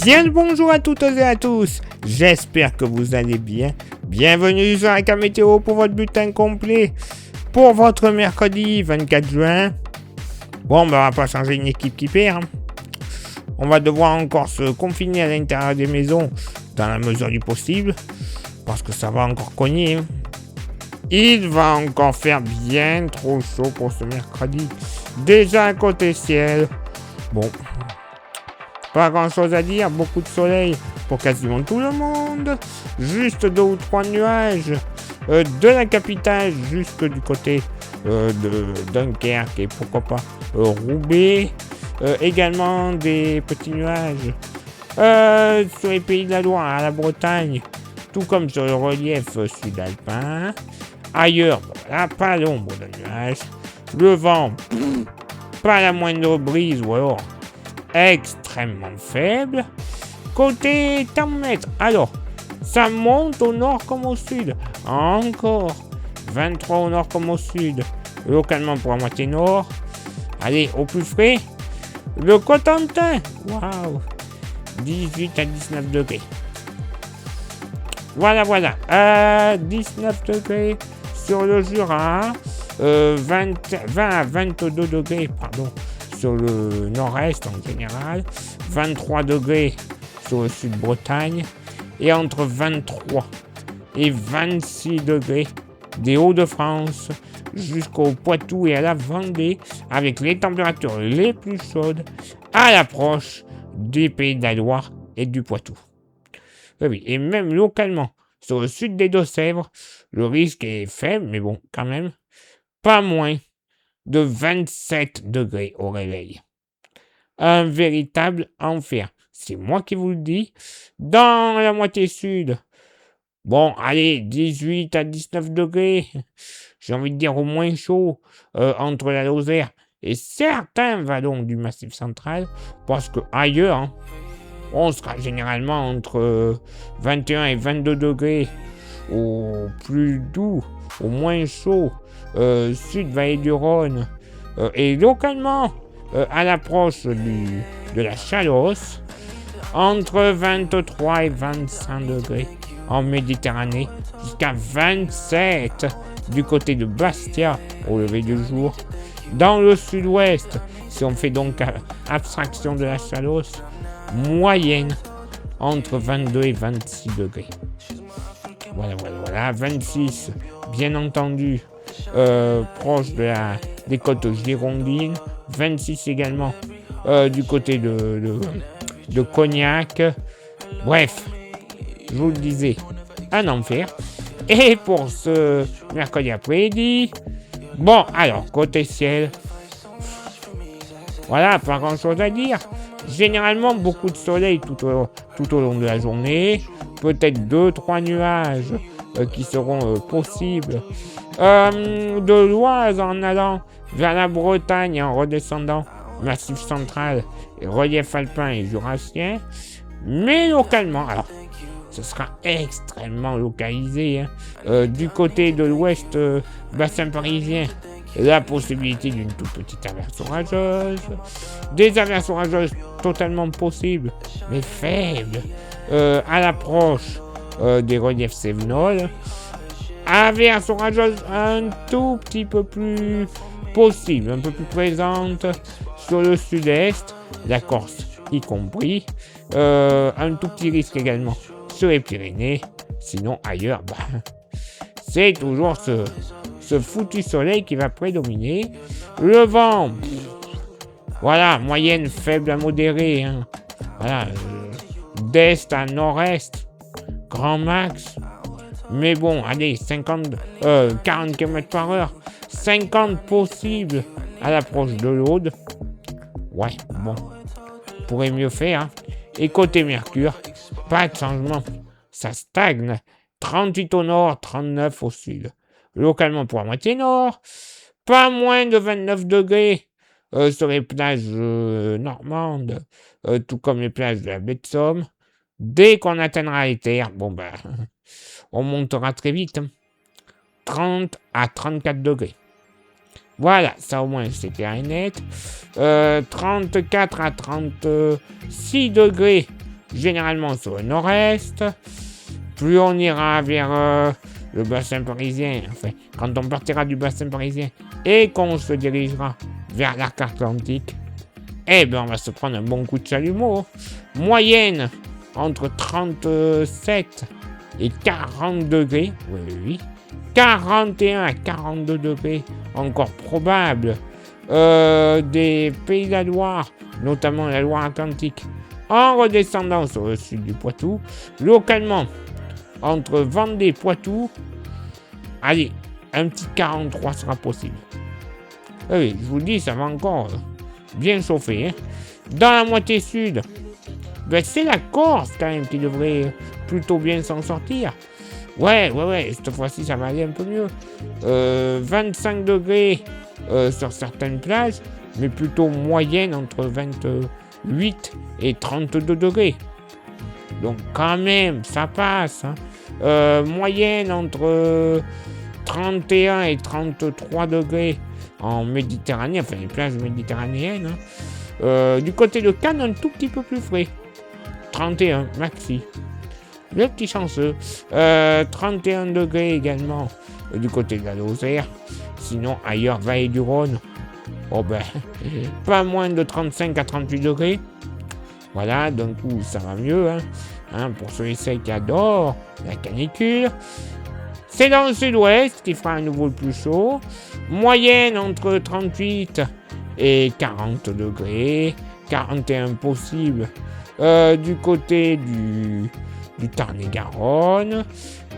Bien le bonjour à toutes et à tous, j'espère que vous allez bien. Bienvenue sur la météo pour votre bulletin complet pour votre mercredi 24 juin. Bon, on va pas changer une équipe qui perd. On va devoir encore se confiner à l'intérieur des maisons dans la mesure du possible parce que ça va encore cogner. Il va encore faire bien trop chaud pour ce mercredi. Déjà côté ciel. Bon, pas grand chose à dire, beaucoup de soleil pour quasiment tout le monde. Juste 2 ou 3 nuages de la capitale jusque du côté de Dunkerque et pourquoi pas Roubaix. Également des petits nuages sur les pays de la Loire, à la Bretagne, tout comme sur le relief sud-alpin. Ailleurs, voilà, pas l'ombre de nuages. Le vent, pas la moindre brise ou alors extrêmement faible. Côté thermomètre, alors, ça monte au nord comme au sud. Encore 23 au nord comme au sud. Localement pour la moitié nord. Allez, au plus frais, le Cotentin, waouh, 18 à 19 degrés. Voilà, 19 degrés sur le Jura, 20 à 22 degrés, sur le nord-est en général, 23 degrés sur le sud-Bretagne, et entre 23 et 26 degrés des Hauts-de-France jusqu'au Poitou et à la Vendée, avec les températures les plus chaudes à l'approche des Pays de la Loire et du Poitou. Oui, et même localement, sur le sud des Deux-Sèvres, le risque est faible, mais bon, quand même, pas moins de 27 degrés au réveil. Un véritable enfer. C'est moi qui vous le dis. Dans la moitié sud, bon, allez, 18 à 19 degrés. J'ai envie de dire au moins chaud entre la Lozère et certains vallons du Massif central, parce que ailleurs, on sera généralement entre 21 et 22 degrés au plus doux, au moins chaud, sud-vallée du Rhône, et localement, à l'approche de la Chalosse, entre 23 et 25 degrés en Méditerranée, jusqu'à 27 du côté de Bastia au lever du jour. Dans le sud-ouest, si on fait donc abstraction de la Chalosse, moyenne entre 22 et 26 degrés. Voilà, 26, bien entendu, proche des côtes girondines, 26 également du côté de Cognac. Bref, je vous le disais, un enfer. Et pour ce mercredi après-midi, bon, alors, côté ciel, voilà, pas grand-chose à dire. Généralement, beaucoup de soleil tout au long de la journée. Peut-être 2-3 nuages qui seront possibles. De l'Oise en allant vers la Bretagne et en redescendant Massif central, et relief alpin et jurassien. Mais localement, alors, ce sera extrêmement localisé. Du côté de l'ouest bassin parisien, la possibilité d'une toute petite averse orageuse. Des averses orageuses totalement possibles, mais faibles, à l'approche des reliefs cévenols. Averses orageuses un tout petit peu plus possibles, un peu plus présentes sur le sud-est, la Corse y compris. Un tout petit risque également sur les Pyrénées. Sinon, ailleurs, c'est toujours ce foutu soleil qui va prédominer. Le vent, voilà, moyenne faible à modérée. Voilà, d'est à nord-est, grand max. Mais bon, allez, 40 km/h, 50 possible à l'approche de l'Aude. Ouais, bon, pourrait mieux faire. Et côté Mercure, pas de changement, ça stagne. 38 au nord, 39 au sud. Localement pour la moitié nord, pas moins de 29 degrés sur les plages normandes, tout comme les plages de la baie de Somme. Dès qu'on atteindra les terres, on montera très vite. 30 à 34 degrés. Voilà, ça au moins c'est clair et net. 34 à 36 degrés généralement sur le nord-est. Plus on ira vers le bassin parisien, enfin, quand on partira du bassin parisien et qu'on se dirigera vers l'arc atlantique, eh ben on va se prendre un bon coup de chalumeau. Moyenne entre 37 et 40 degrés, oui, 41 à 42 degrés, encore probable, des Pays de la Loire, notamment la Loire-Atlantique, en redescendant sur le sud du Poitou, localement, entre Vendée et Poitou, allez, un petit 43 sera possible. Oui, je vous dis, ça va encore bien chauffer. Hein. Dans la moitié sud, ben, c'est la Corse quand même qui devrait plutôt bien s'en sortir. Ouais, cette fois-ci ça va aller un peu mieux. 25 degrés sur certaines plages, mais plutôt moyenne entre 28 et 32 degrés. Donc quand même, ça passe. Hein. Moyenne entre 31 et 33 degrés en Méditerranée, enfin les plages méditerranéennes. Hein. Du côté de Cannes, un tout petit peu plus frais. 31 maxi. Le petit chanceux. 31 degrés également du côté de la Lozère. Sinon, ailleurs, Vallée du Rhône. Oh ben, pas moins de 35 à 38 degrés. Voilà, d'un coup, ça va mieux. Hein, pour ceux et celles qui adorent la canicule. C'est dans le sud-ouest qui fera à nouveau le plus chaud. Moyenne entre 38 et 40 degrés. 41 possible du côté du Tarn-et-Garonne.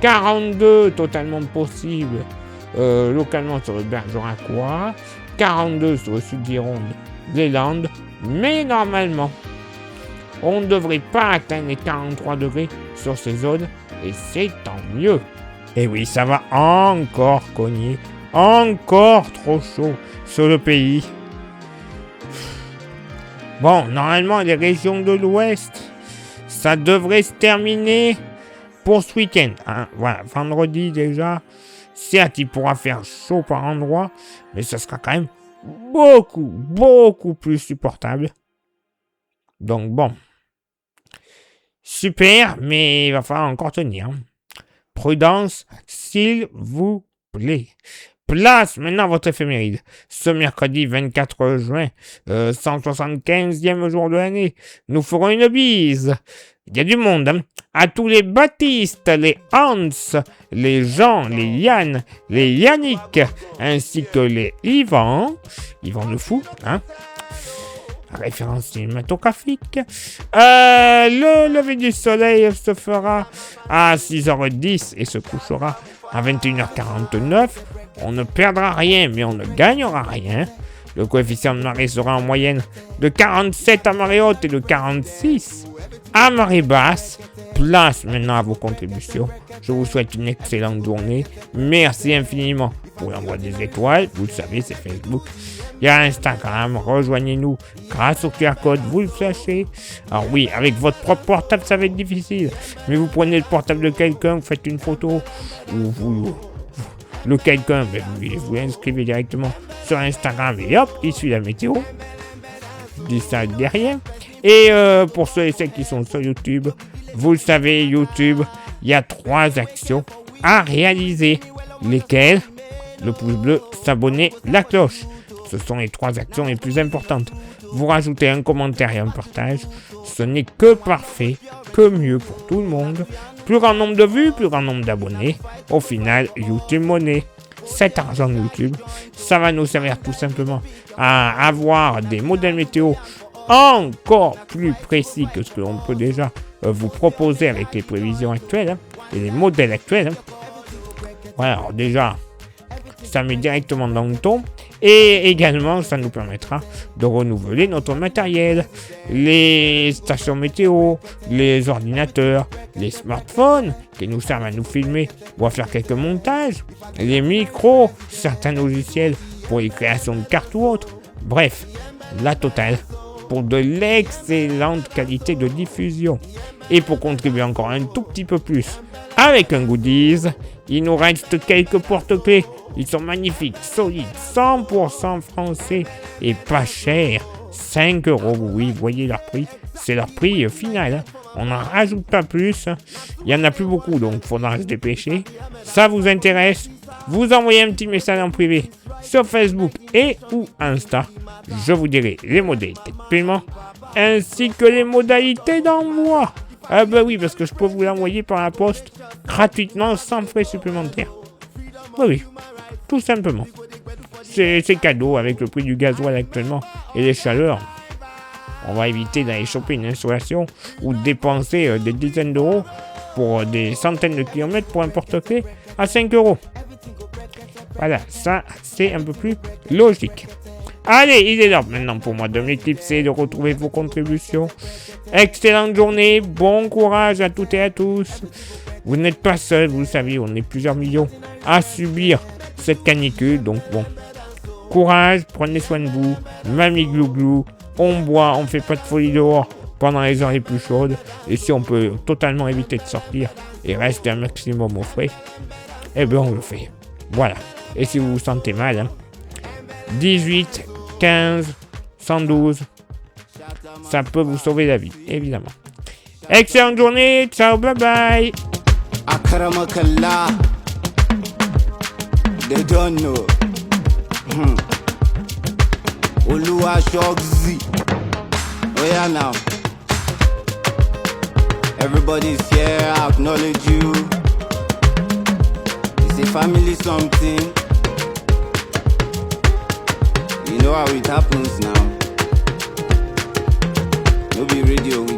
42 totalement possible localement sur le Bergeracois. 42 sur le sud d'Ironde, des Landes. Mais normalement, on ne devrait pas atteindre les 43 degrés sur ces zones. Et c'est tant mieux. Et oui, ça va encore cogner. Encore trop chaud sur le pays. Bon, normalement, les régions de l'Ouest, ça devrait se terminer pour ce week-end. Hein. Voilà, vendredi déjà. Certes, il pourra faire chaud par endroits, mais ça sera quand même beaucoup plus supportable. Donc bon. Super, mais il va falloir encore tenir. Prudence, s'il vous plaît. Place maintenant à votre éphéméride. Ce mercredi 24 juin, 175e jour de l'année, nous ferons une bise. Il y a du monde, hein. À tous les Baptistes, les Hans, les Jean, les Yann, les Yannick, ainsi que les Yvan le fou, hein. Référence cinématographique. Le lever du soleil se fera à 6h10 et se couchera à 21h49. On ne perdra rien, mais on ne gagnera rien. Le coefficient de marée sera en moyenne de 47 à marée haute et de 46 à marée basse. Place maintenant à vos contributions. Je vous souhaite une excellente journée. Merci infiniment pour l'envoi des étoiles. Vous le savez, c'est Facebook. Il y a Instagram. Rejoignez-nous grâce au QR code. Vous le sachez. Alors oui, avec votre propre portable, ça va être difficile. Mais vous prenez le portable de quelqu'un, vous faites une photo. Ou le quelqu'un, vous l'inscrivez directement sur Instagram et hop, il suit la météo. Je dis ça derrière. Et pour ceux et celles qui sont sur YouTube, vous le savez, YouTube, il y a 3 actions à réaliser. Lesquelles? Le pouce bleu, s'abonner, la cloche. Ce sont les 3 actions les plus importantes. Vous rajoutez un commentaire et un partage. Ce n'est que parfait, que mieux pour tout le monde. Plus grand nombre de vues, plus grand nombre d'abonnés. Au final, YouTube monnaie. Cet argent de YouTube, ça va nous servir tout simplement à avoir des modèles météo encore plus précis que ce que l'on peut déjà vous proposer avec les prévisions actuelles et les modèles actuels. Voilà, alors déjà, ça met directement dans le ton. Et également, ça nous permettra de renouveler notre matériel. Les stations météo, les ordinateurs, les smartphones qui nous servent à nous filmer ou à faire quelques montages, les micros, certains logiciels pour les créations de cartes ou autres. Bref, la totale pour de l'excellente qualité de diffusion. Et pour contribuer encore un tout petit peu plus avec un goodies, il nous reste quelques porte-clés. Ils sont magnifiques, solides, 100% français et pas chers. 5 €, oui, voyez leur prix. C'est leur prix final. On n'en rajoute pas plus. Il n'y en a plus beaucoup, donc il faudra se dépêcher. Ça vous intéresse? Vous envoyez un petit message en privé sur Facebook et ou Insta. Je vous dirai les modalités de paiement ainsi que les modalités d'envoi. Ah bah oui, parce que je peux vous l'envoyer par la poste gratuitement sans frais supplémentaires. Oui, tout simplement. C'est cadeau avec le prix du gasoil actuellement et les chaleurs. On va éviter d'aller choper une installation ou dépenser des dizaines d'euros pour des centaines de kilomètres pour un porte-clés à 5 euros. Voilà, ça c'est un peu plus logique. Allez, il est là maintenant pour moi de m'éclipser, de retrouver vos contributions. Excellente journée, bon courage à toutes et à tous. Vous n'êtes pas seuls, vous le savez, on est plusieurs millions à subir cette canicule. Donc bon, courage, prenez soin de vous. Mamie glouglou, on boit, on fait pas de folie dehors pendant les heures les plus chaudes. Et si on peut totalement éviter de sortir et rester un maximum au frais, eh bien on le fait. Voilà. Et si vous vous sentez mal, 18, 15, 112, ça peut vous sauver la vie, évidemment. Excellente journée, ciao, bye bye. Akramakallah, they don't know. Oluwa Shogzi, oh yeah now. Everybody's here, I acknowledge you. It's a family something. You know how it happens now. No be radio.